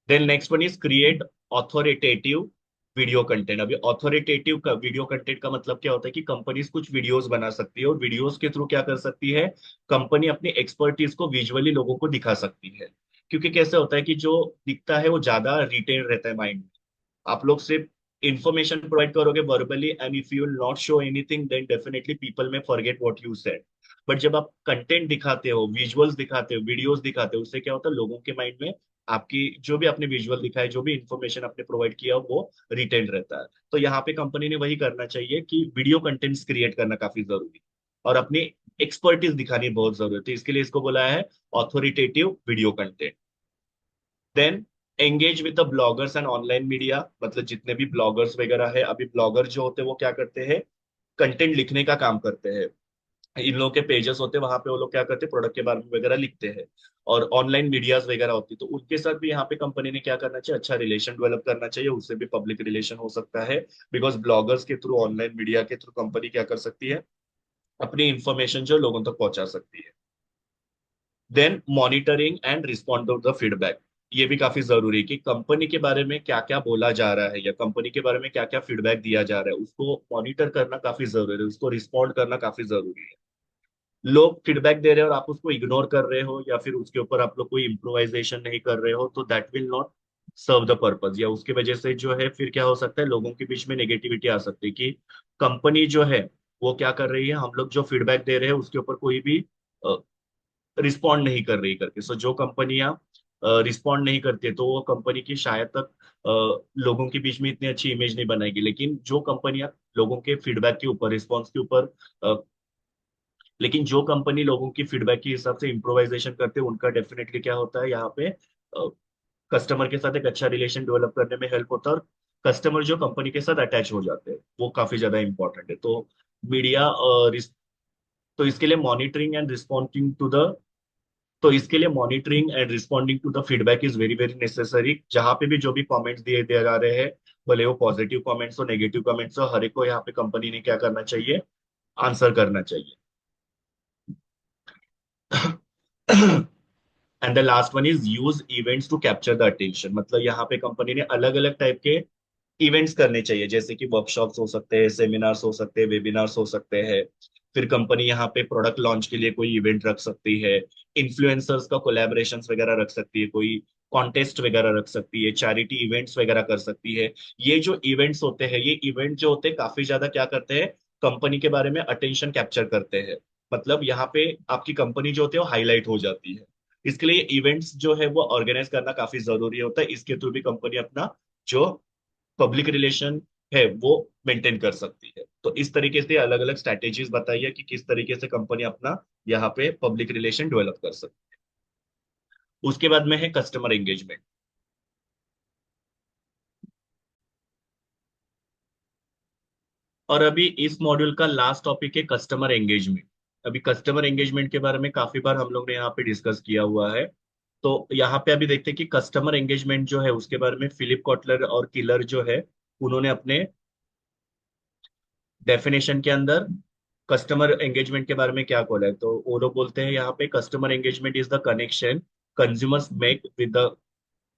Then next one is create authoritative video content. अभी ऑथोरिटेटिव का वीडियो कंटेंट का मतलब क्या होता है कि कंपनीज कुछ वीडियोस बना सकती है, और वीडियोस के थ्रू क्या कर सकती है, कंपनी अपनी एक्सपर्टीज को विजुअली लोगों को दिखा सकती है। क्योंकि कैसे होता है कि जो दिखता है वो ज्यादा रिटेन रहता है माइंड। आप लोग सिर्फ इंफॉर्मेशन प्रोवाइड करोगे verbally, and if you will not show anything then definitely people may forget what you said. But जब आप कंटेंट दिखाते हो, विजुअल्स दिखाते हो, वीडियोस दिखाते हो, उससे क्या होता है लोगों के माइंड में आपकी जो भी आपने विजुअल दिखाए, जो भी इंफॉर्मेशन आपने प्रोवाइड किया वो रिटेन रहता है। तो यहाँ पे कंपनी ने वही करना चाहिए कि वीडियो कंटेंट्स क्रिएट करना काफी जरूरी है, और अपनी एक्सपर्टीज दिखानी बहुत जरूरी है। इसके लिए इसको बोला है authoritative video content. Then engage with the bloggers and online media. मतलब जितने भी ब्लॉगर्स वगैरह है, अभी ब्लॉगर जो होते हैं वो क्या करते हैं, कंटेंट लिखने का काम करते हैं। इन लोगों के पेजेस होते हैं, वहां पे वो लोग क्या करते हैं, प्रोडक्ट के बारे में वगैरह लिखते हैं। और ऑनलाइन मीडियाज वगैरह होती है, तो उनके साथ भी यहाँ पे कंपनी ने क्या करना चाहिए, अच्छा रिलेशन डेवलप करना चाहिए। उससे भी पब्लिक रिलेशन हो सकता है, बिकॉज ब्लॉगर्स के थ्रू, ऑनलाइन मीडिया के थ्रू कंपनी क्या कर सकती है, अपनी इंफॉर्मेशन जो लोगों तक पहुंचा सकती है। Then monitoring and respond to the feedback. ये भी काफी जरूरी है कि कंपनी के बारे में क्या क्या बोला जा रहा है, या कंपनी के बारे में क्या क्या फीडबैक दिया जा रहा है, उसको मॉनिटर करना काफी जरूरी है, उसको रिस्पॉन्ड करना काफी जरूरी है। लोग फीडबैक दे रहे हो और आप उसको इग्नोर कर रहे हो, या फिर उसके ऊपर आप लोग कोई इम्प्रोवाइजेशन नहीं कर रहे हो, तो that will not serve the purpose. या उसकी वजह से जो है फिर क्या हो सकता है, लोगों के बीच में नेगेटिविटी आ सकती है कि कंपनी जो है वो क्या कर रही है, हम लोग जो फीडबैक दे रहे हैं उसके ऊपर कोई भी रिस्पॉन्ड नहीं कर रही करके। सो जो कंपनियां रिस्पॉन्ड नहीं करती तो वो कंपनी की शायद तक लोगों के बीच में इतनी अच्छी इमेज नहीं बनाएगी। लेकिन जो कंपनियां लोगों के फीडबैक के ऊपर, रिस्पॉन्स के ऊपर लेकिन जो कंपनी लोगों की फीडबैक के हिसाब से इम्प्रोवाइजेशन करते हैं, उनका डेफिनेटली क्या होता है, यहाँ पे कस्टमर के साथ एक अच्छा रिलेशन डेवलप करने में हेल्प होता है, और कस्टमर जो कंपनी के साथ अटैच हो जाते हैं वो काफी ज्यादा इंपॉर्टेंट है। तो मीडिया तो इसके लिए monitoring and responding to the तो इसके लिए monitoring and responding to the feedback is very very necessary. जहां पे भी जो भी कमेंट्स दिए दिए जा रहे हैं, भले वो पॉजिटिव कमेंट्स हो, नेगेटिव कमेंट्स हो, हर एक को यहाँ पे कंपनी ने क्या करना चाहिए, आंसर करना चाहिए। And the last one is use events to capture the attention. मतलब यहाँ पे कंपनी ने अलग अलग टाइप के इवेंट्स करने चाहिए, जैसे कि वर्कशॉप्स हो सकते हैं, सेमिनार्स हो सकते हैं, वेबिनार्स हो सकते हैं। फिर कंपनी यहाँ पे प्रोडक्ट लॉन्च के लिए कोई इवेंट रख सकती है, इन्फ्लुएंसर्स का कोलैबोरेशंस वगैरह रख सकती है, कोई कॉन्टेस्ट वगैरह रख सकती है, चैरिटी इवेंट्स वगैरह कर सकती है। ये जो इवेंट्स होते हैं, ये इवेंट जो होते हैं काफी ज्यादा क्या करते हैं, कंपनी के बारे में अटेंशन कैप्चर करते हैं। मतलब यहाँ पे आपकी कंपनी जो होती है वो हाईलाइट हो जाती है। इसके लिए इवेंट्स जो है वो ऑर्गेनाइज करना काफी जरूरी होता है। इसके थ्रू भी कंपनी अपना जो पब्लिक रिलेशन है वो मेंटेन कर सकती है। तो इस तरीके से अलग अलग स्ट्रैटेजीज बताइए कि किस तरीके से कंपनी अपना यहाँ पे पब्लिक रिलेशन डेवलप कर सकती है। उसके बाद में है कस्टमर एंगेजमेंट। और अभी इस मॉड्यूल का लास्ट टॉपिक है कस्टमर एंगेजमेंट। अभी कस्टमर एंगेजमेंट के बारे में काफी बार हम लोग ने यहाँ पे डिस्कस किया हुआ है। तो यहाँ पे अभी देखते हैं कि कस्टमर एंगेजमेंट जो है उसके बारे में फिलिप कॉटलर और किलर जो है उन्होंने अपने डेफिनेशन के अंदर कस्टमर एंगेजमेंट के बारे में क्या बोला है। तो वो लोग बोलते हैं यहाँ पे customer engagement is the connection consumers make with the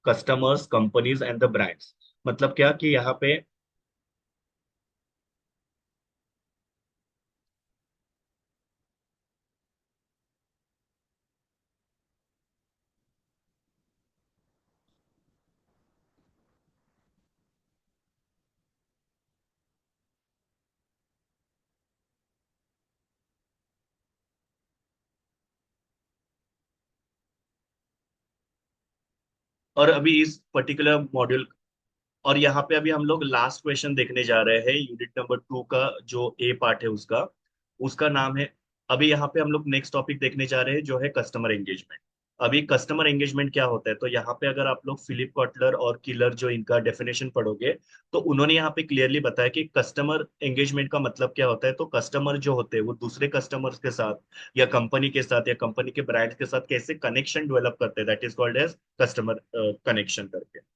customers companies and the brands. मतलब क्या कि यहाँ पे, और अभी इस पर्टिकुलर मॉड्यूल, और यहाँ पे अभी हम लोग लास्ट क्वेश्चन देखने जा रहे हैं यूनिट नंबर 2 का जो ए पार्ट है उसका। उसका नाम है, अभी यहाँ पे हम लोग नेक्स्ट टॉपिक देखने जा रहे हैं जो है कस्टमर एंगेजमेंट। अभी कस्टमर एंगेजमेंट क्या होता है, तो यहाँ पे अगर आप लोग फिलिप कॉटलर और किलर जो इनका डेफिनेशन पढ़ोगे तो उन्होंने यहाँ पे क्लियरली बताया कि कस्टमर एंगेजमेंट का मतलब क्या होता है। तो कस्टमर जो होते हैं वो दूसरे कस्टमर्स के साथ या कंपनी के साथ या कंपनी के ब्रांड के साथ कैसे कनेक्शन डेवलप करते हैं, that is called as customer connection करके।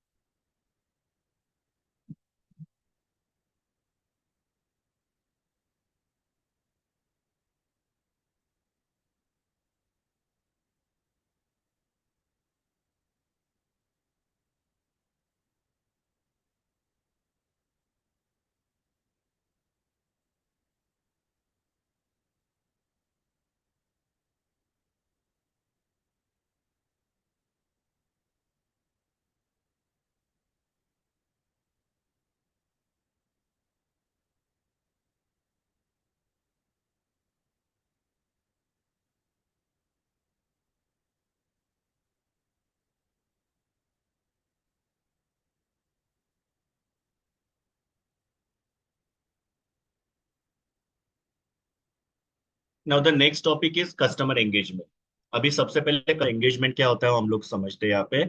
Now the next topic is customer engagement. अभी सबसे पहले एंगेजमेंट क्या होता है वो हम लोग समझते हैं यहाँ पे।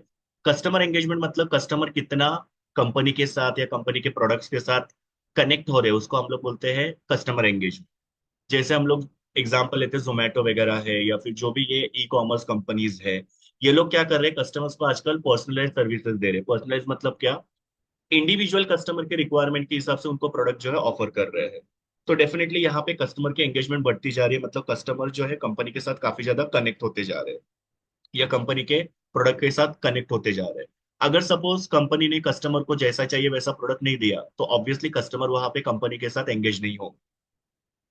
कस्टमर एंगेजमेंट मतलब कस्टमर कितना कंपनी के साथ या कंपनी के प्रोडक्ट्स के साथ कनेक्ट हो रहे हैं उसको हम लोग बोलते हैं कस्टमर एंगेजमेंट। जैसे हम लोग एग्जांपल लेते हैं जोमेटो वगैरह है या फिर जो भी ये ई कॉमर्स कंपनीज है, ये लोग क्या कर रहे हैं कस्टमर्स को आजकल पर्सनलाइज सर्विसेज दे रहे हैं। पर्सनलाइज मतलब क्या, इंडिविजुअल कस्टमर के रिक्वायरमेंट के हिसाब से उनको प्रोडक्ट जो है ऑफर कर रहे हैं। तो डेफिनेटली यहाँ पे कस्टमर की एंगेजमेंट बढ़ती जा रही है, मतलब कस्टमर जो है कंपनी के साथ काफी ज्यादा कनेक्ट होते जा रहे हैं या कंपनी के प्रोडक्ट के साथ कनेक्ट होते जा रहे हैं। अगर सपोज कंपनी ने कस्टमर को जैसा चाहिए वैसा प्रोडक्ट नहीं दिया तो ऑब्वियसली कस्टमर वहां पे कंपनी के साथ एंगेज नहीं हो।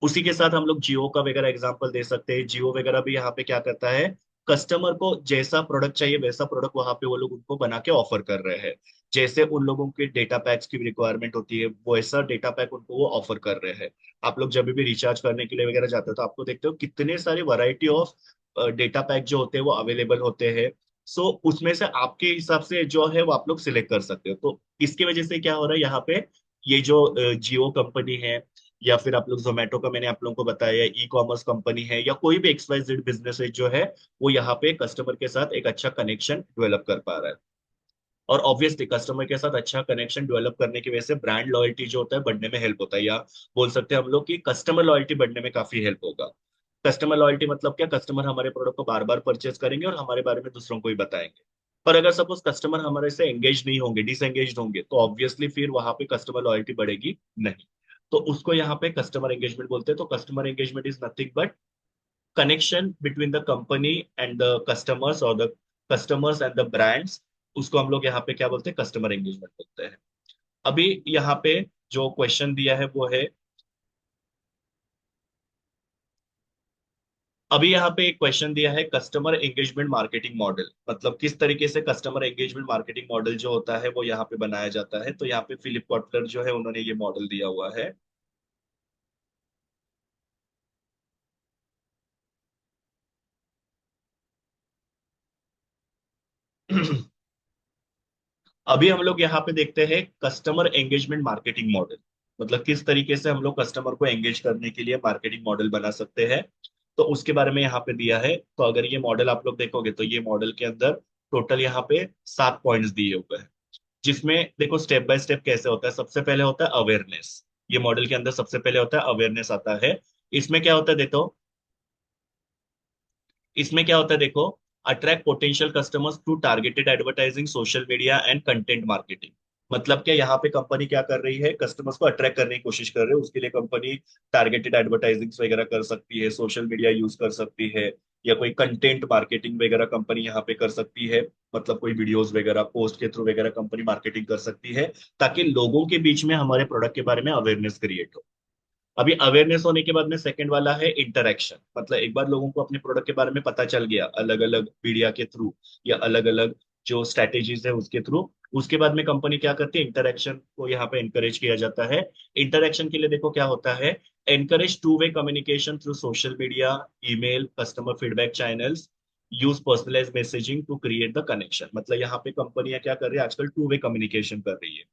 उसी के साथ हम लोग जियो का वगैरह एग्जांपल दे सकते हैं। जियो वगैरह भी यहाँ पे क्या करता है, कस्टमर को जैसा प्रोडक्ट चाहिए वैसा प्रोडक्ट वहां पे वो लोग उनको बना के ऑफर कर रहे हैं। जैसे उन लोगों के डेटा पैक्स की रिक्वायरमेंट होती है वैसा डेटा पैक उनको वो ऑफर कर रहे हैं। आप लोग जब भी रिचार्ज करने के लिए वगैरह जाते हो तो आपको देखते हो कितने सारे वैरायटी ऑफ डेटा पैक जो होते हैं वो अवेलेबल होते हैं। सो उसमें से आपके हिसाब से जो है वो आप लोग सिलेक्ट कर सकते हो। तो इसकी वजह से क्या हो रहा है यहाँ पे, ये जो जियो कंपनी है या फिर आप लोग जोमेटो का मैंने आप लोगों को बताया ई कॉमर्स कंपनी है या कोई भी एक्स वाई जेड बिजनेस है जो है वो यहाँ पे कस्टमर के साथ एक अच्छा कनेक्शन डेवलप कर पा रहा है। और ऑब्वियसली कस्टमर के साथ अच्छा कनेक्शन डेवलप करने की वजह से ब्रांड लॉयल्टी जो होता है बढ़ने में हेल्प होता है, या बोल सकते हैं हम लोग कि कस्टमर लॉयल्टी बढ़ने में काफी हेल्प होगा। कस्टमर लॉयल्टी मतलब क्या, कस्टमर हमारे प्रोडक्ट को बार बार परचेज करेंगे और हमारे बारे में दूसरों को ही बताएंगे। पर अगर सपोज कस्टमर हमारे से एंगेज नहीं होंगे, डिसएंगेज होंगे, तो ऑब्वियसली फिर वहां पे कस्टमर लॉयल्टी बढ़ेगी नहीं। तो उसको यहाँ पे कस्टमर एंगेजमेंट बोलते हैं। तो customer engagement is nothing but connection between the company and the customers और the customers and the brands. उसको हम लोग यहाँ पे क्या बोलते हैं, कस्टमर एंगेजमेंट बोलते हैं। अभी यहाँ पे जो क्वेश्चन दिया है वो है, अभी यहाँ पे एक क्वेश्चन दिया है कस्टमर एंगेजमेंट मार्केटिंग मॉडल, मतलब किस तरीके से कस्टमर एंगेजमेंट मार्केटिंग मॉडल जो होता है वो यहाँ पे बनाया जाता है। तो यहाँ पे फिलिप कॉटलर जो है उन्होंने ये मॉडल दिया हुआ है। अभी हम लोग यहाँ पे देखते हैं कस्टमर एंगेजमेंट मार्केटिंग मॉडल, मतलब किस तरीके से हम लोग कस्टमर को एंगेज करने के लिए मार्केटिंग मॉडल बना सकते हैं। तो उसके बारे में यहाँ पे दिया है। तो अगर ये मॉडल आप लोग देखोगे तो ये मॉडल के अंदर टोटल यहाँ पे 7 पॉइंट्स दिए हुए हैं, जिसमें देखो स्टेप बाय स्टेप कैसे होता है। सबसे पहले होता है अवेयरनेस। ये मॉडल के अंदर सबसे पहले होता है अवेयरनेस आता है। इसमें क्या होता है देखो, इसमें क्या होता है देखो, attract potential customers through targeted advertising, social media and content marketing. मतलब क्या यहाँ पे कंपनी क्या कर रही है, कस्टमर्स को अट्रैक्ट करने की कोशिश कर रही है। उसके लिए कंपनी टारगेटेड एडवर्टाइजिंग वगैरह कर सकती है, सोशल मीडिया यूज कर सकती है, या कोई कंटेंट मार्केटिंग वगैरह कंपनी यहाँ पे कर सकती है। मतलब कोई वीडियोस वगैरह पोस्ट के थ्रू वगैरह कंपनी मार्केटिंग कर सकती है, ताकि लोगों के बीच में हमारे प्रोडक्ट के बारे में अवेयरनेस क्रिएट हो। अभी अवेयरनेस होने के बाद में सेकंड वाला है इंटरेक्शन। मतलब एक बार लोगों को अपने प्रोडक्ट के बारे में पता चल गया अलग अलग मीडिया के थ्रू या अलग अलग जो स्ट्रैटेजीज है उसके थ्रू, उसके बाद में कंपनी क्या करती है, इंटरेक्शन को यहाँ पे इंकरेज किया जाता है। इंटरेक्शन के लिए देखो क्या होता है, encourage two way communication through social media, email, customer feedback channels, use personalize messaging to create the connection. मतलब यहाँ पे कंपनियां क्या कर रही है आजकल, टू वे कम्युनिकेशन कर रही है।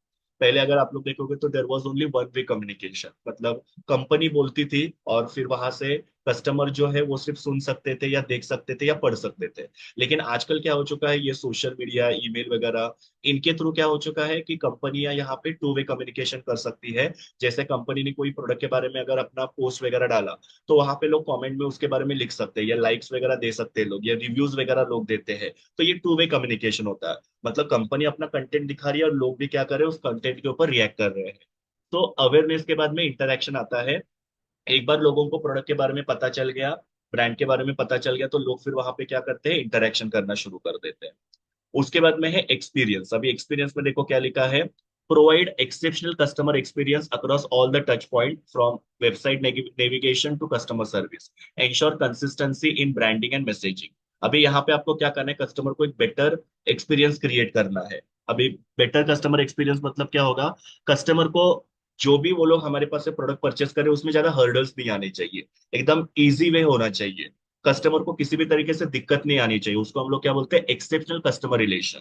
पहले अगर आप लोग देखोगे तो there was only one way communication, मतलब कंपनी बोलती थी और फिर वहां से कस्टमर जो है वो सिर्फ सुन सकते थे या देख सकते थे या पढ़ सकते थे। लेकिन आजकल क्या हो चुका है, ये सोशल मीडिया, ईमेल वगैरह, इनके थ्रू क्या हो चुका है कि कंपनियां यहाँ पे टू वे कम्युनिकेशन कर सकती है। जैसे कंपनी ने कोई प्रोडक्ट के बारे में अगर अपना पोस्ट वगैरह डाला, तो वहां पे लोग कमेंट में उसके बारे में लिख सकते हैं, या लाइक्स वगैरह दे सकते हैं लोग, या रिव्यूज वगैरह लोग देते हैं। तो ये टू वे कम्युनिकेशन होता है। मतलब कंपनी अपना कंटेंट दिखा रही है और लोग भी क्या कर रहे हैं, उस कंटेंट के ऊपर रिएक्ट कर रहे हैं। तो अवेयरनेस के बाद में इंटरेक्शन आता है। एक बार लोगों को प्रोडक्ट के बारे में पता चल गया, ब्रांड के बारे में पता चल गया, तो लोग फिर वहां पे क्या करते हैं, इंटरेक्शन करना शुरू कर देते हैं। उसके बाद में है एक्सपीरियंस। अभी एक्सपीरियंस में देखो क्या लिखा है, provide exceptional customer experience across all the touch point from website navigation to customer service, ensure consistency in branding and messaging. अभी यहाँ पे आपको क्या करना है, कस्टमर को एक बेटर एक्सपीरियंस क्रिएट करना है। अभी बेटर कस्टमर एक्सपीरियंस मतलब क्या होगा, कस्टमर को जो भी वो लोग हमारे पास से प्रोडक्ट परचेस करें उसमें ज्यादा हर्डल्स नहीं आने चाहिए, एकदम इजी वे होना चाहिए। कस्टमर को किसी भी तरीके से दिक्कत नहीं आनी चाहिए, उसको हम लोग क्या बोलते हैं, एक्सेप्शनल कस्टमर रिलेशन।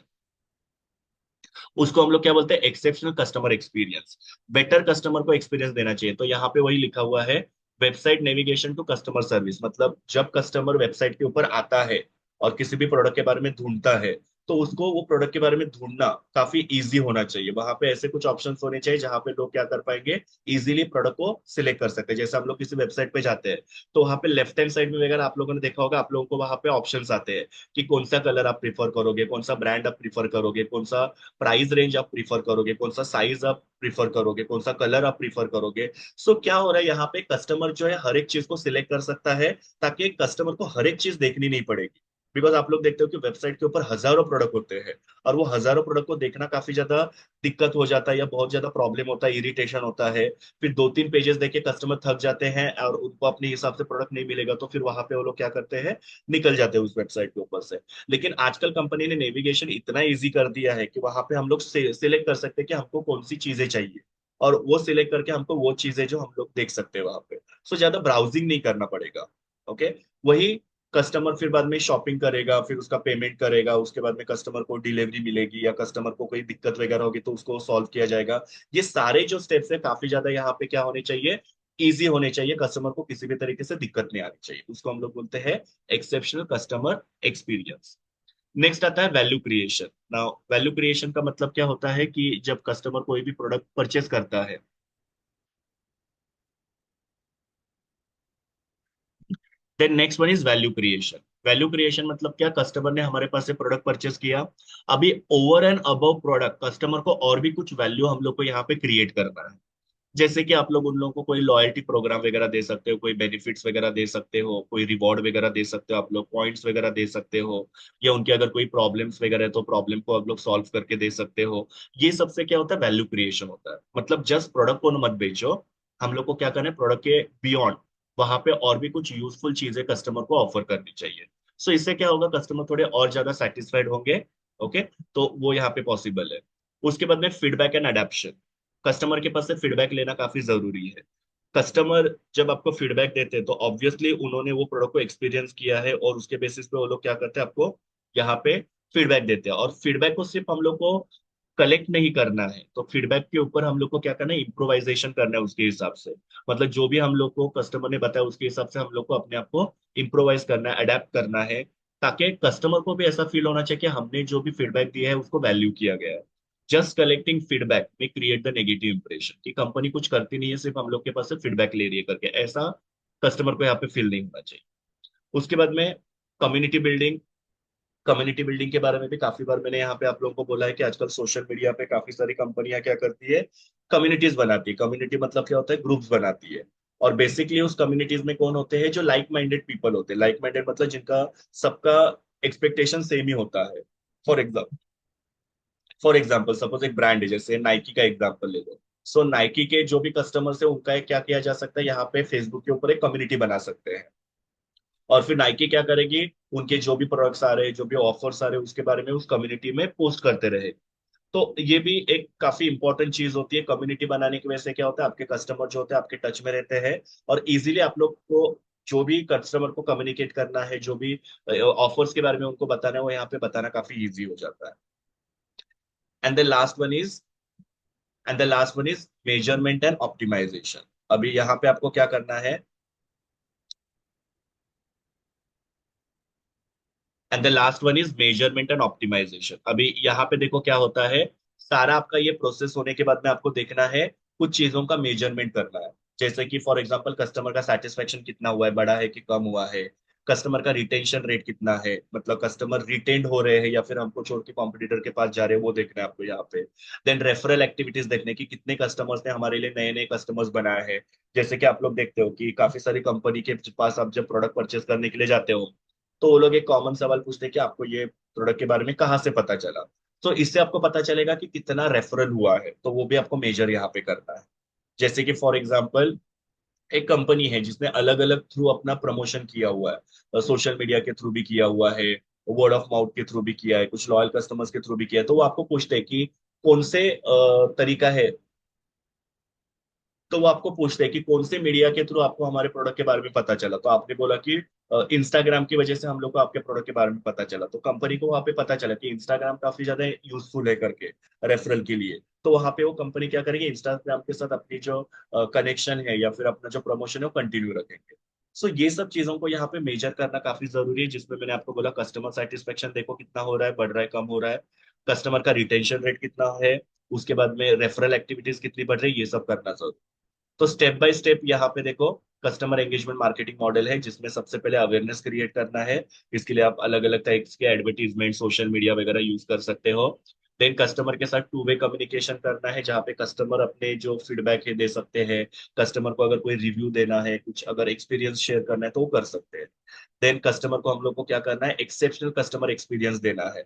उसको हम लोग क्या बोलते हैं, exceptional customer experience. Better customer को एक्सपीरियंस देना चाहिए। तो यहाँ पे वही लिखा हुआ है, website navigation to customer service. मतलब जब कस्टमर वेबसाइट के ऊपर आता है और किसी भी प्रोडक्ट के बारे में ढूंढता है, तो उसको वो प्रोडक्ट के बारे में ढूंढना काफी इजी होना चाहिए। वहां पे ऐसे कुछ ऑप्शंस होने चाहिए जहां पे लोग क्या कर पाएंगे, इजीली प्रोडक्ट को सिलेक्ट कर सकते हैं। जैसे हम लोग किसी वेबसाइट पे जाते हैं, तो वहां पे लेफ्ट हैंड साइड में वगैरह आप लोगों ने देखा होगा, आप लोगों को वहां पे ऑप्शंस आते हैं कि कौन सा कलर आप प्रीफर करोगे, कौन सा ब्रांड आप प्रीफर करोगे, कौन सा प्राइस रेंज आप प्रीफर करोगे, कौन सा साइज आप प्रीफर करोगे, कौन सा कलर आप प्रीफर करोगे। सो क्या हो रहा है यहाँ पे, कस्टमर जो है हर एक चीज को सिलेक्ट कर सकता है, ताकि कस्टमर को हर एक चीज देखनी नहीं पड़ेगी। बिकॉज आप लोग देखते हो कि वेबसाइट के ऊपर हजारों प्रोडक्ट होते हैं, और वो हजारों प्रोडक्ट को देखना काफी ज्यादा दिक्कत हो जाता है, या बहुत ज्यादा प्रॉब्लम होता है, इरिटेशन होता है। फिर 2-3 पेजेस देख के कस्टमर थक जाते हैं और उनको अपने हिसाब से प्रोडक्ट नहीं मिलेगा, तो फिर वहां पे वो लोग क्या करते हैं, निकल जाते हैं उस वेबसाइट के ऊपर से। लेकिन आजकल कंपनी ने नेविगेशन इतना इजी कर दिया है कि वहां पे हम लोग सिलेक्ट कर सकते हैं कि हमको कौन सी चीजें चाहिए, और वो सिलेक्ट करके हमको वो चीजें जो हम लोग देख सकते हैं वहां पे। सो ज्यादा ब्राउजिंग नहीं करना पड़ेगा। ओके। वही कस्टमर फिर बाद में शॉपिंग करेगा, फिर उसका पेमेंट करेगा, उसके बाद में कस्टमर को डिलीवरी मिलेगी, या कस्टमर को कोई दिक्कत वगैरह होगी तो उसको सॉल्व किया जाएगा। ये सारे जो स्टेप्स है काफी ज्यादा यहाँ पे क्या होने चाहिए, इजी होने चाहिए। कस्टमर को किसी भी तरीके से दिक्कत नहीं आनी चाहिए। उसको हम लोग बोलते हैं एक्सेप्शनल कस्टमर एक्सपीरियंस। नेक्स्ट आता है value creation. Now value creation का मतलब क्या होता है कि जब कस्टमर कोई भी प्रोडक्ट परचेस करता है, then next one is value creation. Value creation मतलब क्या, कस्टमर ने हमारे पास से प्रोडक्ट परचेस किया, अभी over and above product customer को और भी कुछ वैल्यू हम लोग को यहाँ पे क्रिएट करना है। जैसे कि आप लोग उन लोगों को कोई लॉयल्टी प्रोग्राम वगैरह दे सकते हो, कोई बेनिफिट्स वगैरह दे सकते हो, कोई रिवॉर्ड वगैरह दे सकते हो, आप लोग पॉइंट्स वगैरह दे सकते हो, या उनके अगर कोई प्रॉब्लम्स वगैरह है तो प्रॉब्लम को आप लोग सॉल्व करके दे सकते हो। ये सबसे क्या होता है, वैल्यू क्रिएशन होता है। मतलब जस्ट प्रोडक्ट को मत बेचो, हम लोग को क्या करना है, प्रोडक्ट के बियॉन्ड वहां पे और भी कुछ यूजफुल चीजें कस्टमर को ऑफर करनी चाहिए। सो इससे क्या होगा, कस्टमर थोड़े और ज्यादा सेटिस्फाइड होंगे। ओके। तो वो यहाँ पे पॉसिबल है। उसके बाद में फीडबैक एंड अडेप्शन। कस्टमर के पास से फीडबैक लेना काफी जरूरी है। कस्टमर जब आपको फीडबैक देते हैं तो ऑब्वियसली उन्होंने वो प्रोडक्ट को एक्सपीरियंस किया है, और उसके बेसिस पे वो लोग क्या करते हैं, आपको यहाँ पे फीडबैक देते हैं। और फीडबैक को सिर्फ हम लोग को कलेक्ट नहीं करना है, तो फीडबैक के ऊपर हम लोग को क्या करना है, इम्प्रोवाइजेशन करना है उसके हिसाब से। मतलब जो भी हम लोग को कस्टमर ने बताया उसके हिसाब से हम लोग को अपने आप को इम्प्रोवाइज करना है, अडेप्ट करना है, ताकि कस्टमर को भी ऐसा फील होना चाहिए कि हमने जो भी फीडबैक दिया है उसको वैल्यू किया गया है। जस्ट कलेक्टिंग फीडबैक में क्रिएट द नेगेटिव इंप्रेशन कि कंपनी कुछ करती नहीं है, सिर्फ हम लोग के पास से फीडबैक ले रही है करके, ऐसा कस्टमर को यहाँ पे फील नहीं होना चाहिए। उसके बाद में कम्युनिटी बिल्डिंग। कम्युनिटी बिल्डिंग के बारे में भी काफी बार मैंने यहाँ पे आप लोगों को बोला है कि आजकल सोशल मीडिया पे काफी सारी कंपनियां क्या करती है, कम्युनिटीज बनाती है। कम्युनिटी मतलब क्या होता है, ग्रुप्स बनाती है। और बेसिकली उस कम्युनिटीज में कौन होते हैं, जो लाइक माइंडेड पीपल होते हैं। लाइक माइंडेड मतलब जिनका सबका एक्सपेक्टेशन सेम ही होता है। फॉर एग्जाम्पल, सपोज एक ब्रांड है, जैसे नाइकी का एग्जांपल ले लो। सो नाइकी के जो भी कस्टमर्स है उनका क्या किया जा सकता है, यहाँ पे फेसबुक के ऊपर एक कम्युनिटी बना सकते हैं। और फिर नाइकी क्या करेगी, उनके जो भी प्रोडक्ट्स आ रहे हैं, जो भी ऑफर्स आ रहे हैं, उसके बारे में उस कम्युनिटी में पोस्ट करते रहे। तो ये भी एक काफी इंपॉर्टेंट चीज होती है। कम्युनिटी बनाने की वजह से क्या होता है, आपके कस्टमर जो होते हैं आपके टच में रहते हैं, और इजीली आप लोग को जो भी कस्टमर को कम्युनिकेट करना है, जो भी ऑफर्स के बारे में उनको बताना है, वो यहाँ पे बताना काफी इजी हो जाता है। And the last one is measurement and optimisation. अभी यहाँ पे आपको क्या करना है, and the last one is measurement and optimisation. अभी यहाँ पे देखो क्या होता है, सारा आपका ये प्रोसेस होने के बाद में आपको देखना है, कुछ चीजों का मेजरमेंट करना है। जैसे कि फॉर एग्जांपल कस्टमर का सेटिस्फेक्शन कितना हुआ है, बढ़ा है कि कम हुआ है। कस्टमर का रिटेंशन रेट कितना है, मतलब कस्टमर रिटेंड हो रहे हैं या फिर हमको छोड़ के कॉम्पिटिटर के पास जा रहे हैं, वो देखना है आपको यहाँ पे। देन रेफरल एक्टिविटीज देखने की, कितने कस्टमर्स ने हमारे लिए नए नए कस्टमर्स बनाए हैं। जैसे कि आप लोग देखते हो कि काफी सारी कंपनी के पास आप जब प्रोडक्ट परचेस करने के लिए जाते हो, तो वो लोग एक कॉमन सवाल पूछते हैं कि आपको ये प्रोडक्ट के बारे में कहाँ से पता चला। तो इससे आपको पता चलेगा कि कितना रेफरल हुआ है, तो वो भी आपको मेजर यहाँ पे करना है। जैसे कि फॉर एग्जांपल एक कंपनी है जिसने अलग अलग थ्रू अपना प्रमोशन किया हुआ है, सोशल मीडिया के थ्रू भी किया हुआ है, वर्ड ऑफ माउथ के थ्रू भी किया है, कुछ लॉयल कस्टमर्स के थ्रू भी किया है, तो वो आपको पूछते हैं कि कौन से तरीका है। तो वो आपको पूछते हैं कि कौन से मीडिया के थ्रू आपको हमारे प्रोडक्ट के बारे में पता चला, तो आपने बोला कि इंस्टाग्राम की वजह से हम लोग को आपके प्रोडक्ट के बारे में पता चला। तो कंपनी को वहां पे पता चला कि इंस्टाग्राम काफी ज्यादा यूजफुल है करके रेफरल के लिए। तो वहां पे वो कंपनी क्या करेगी, इंस्टाग्राम के साथ अपनी जो कनेक्शन है या फिर अपना जो प्रमोशन है वो कंटिन्यू रखेंगे। सो ये सब चीजों को यहाँ पे मेजर करना काफी जरूरी है, जिसमें मैंने आपको बोला कस्टमर सेटिस्फेक्शन देखो कितना हो रहा है, बढ़ रहा है, कम हो रहा है। कस्टमर का रिटेंशन रेट कितना है, उसके बाद में रेफरल एक्टिविटीज कितनी बढ़ रही है, ये सब करना जरूरी। तो स्टेप बाय स्टेप यहाँ पे देखो, कस्टमर एंगेजमेंट मार्केटिंग मॉडल है, जिसमें सबसे पहले अवेयरनेस क्रिएट करना है। इसके लिए आप अलग अलग टाइप्स के एडवर्टीजमेंट, सोशल मीडिया वगैरह यूज कर सकते हो। देन कस्टमर के साथ टू वे कम्युनिकेशन करना है, जहाँ पे कस्टमर अपने जो फीडबैक है दे सकते हैं। कस्टमर को अगर कोई रिव्यू देना है, कुछ अगर एक्सपीरियंस शेयर करना है तो वो कर सकते हैं। देन कस्टमर को हम लोग को क्या करना है, एक्सेप्शनल कस्टमर एक्सपीरियंस देना है।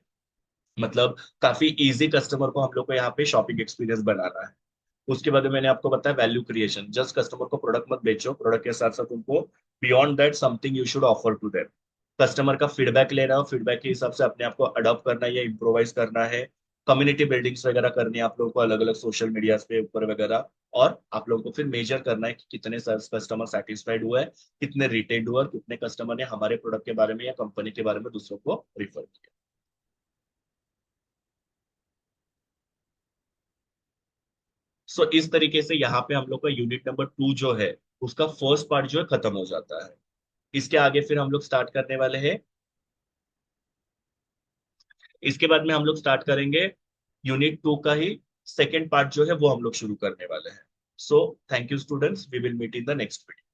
मतलब काफी इजी कस्टमर को हम लोग को यहाँ पे शॉपिंग एक्सपीरियंस बनाना है। उसके बाद में मैंने आपको बताया वैल्यू क्रिएशन। जस्ट कस्टमर को प्रोडक्ट मत बेचो, प्रोडक्ट के साथ साथ उनको beyond that something you should offer to them. Customer का फीडबैक लेना हो, फीडबैक के हिसाब से अपने आप को अडॉप्ट करना है या इम्प्रोवाइज करना है। कम्युनिटी बिल्डिंग्स वगैरह करनी है आप लोगों को अलग अलग सोशल मीडिया पे ऊपर वगैरह। और आप लोगों को फिर मेजर करना है कि कितने कस्टमर सेटिस्फाइड हुए हैं, कितने रिटेंड हुए और कितने कस्टमर ने हमारे प्रोडक्ट के बारे में या कंपनी के बारे में दूसरों को रिफर किया। सो इस तरीके से यहाँ पे हम लोग का यूनिट नंबर 2 जो है, उसका फर्स्ट पार्ट जो है खत्म हो जाता है। इसके आगे फिर हम लोग स्टार्ट करने वाले हैं, इसके बाद में हम लोग स्टार्ट करेंगे यूनिट 2 का ही सेकेंड पार्ट जो है वो हम लोग शुरू करने वाले हैं। So thank you students, we will meet in the next video.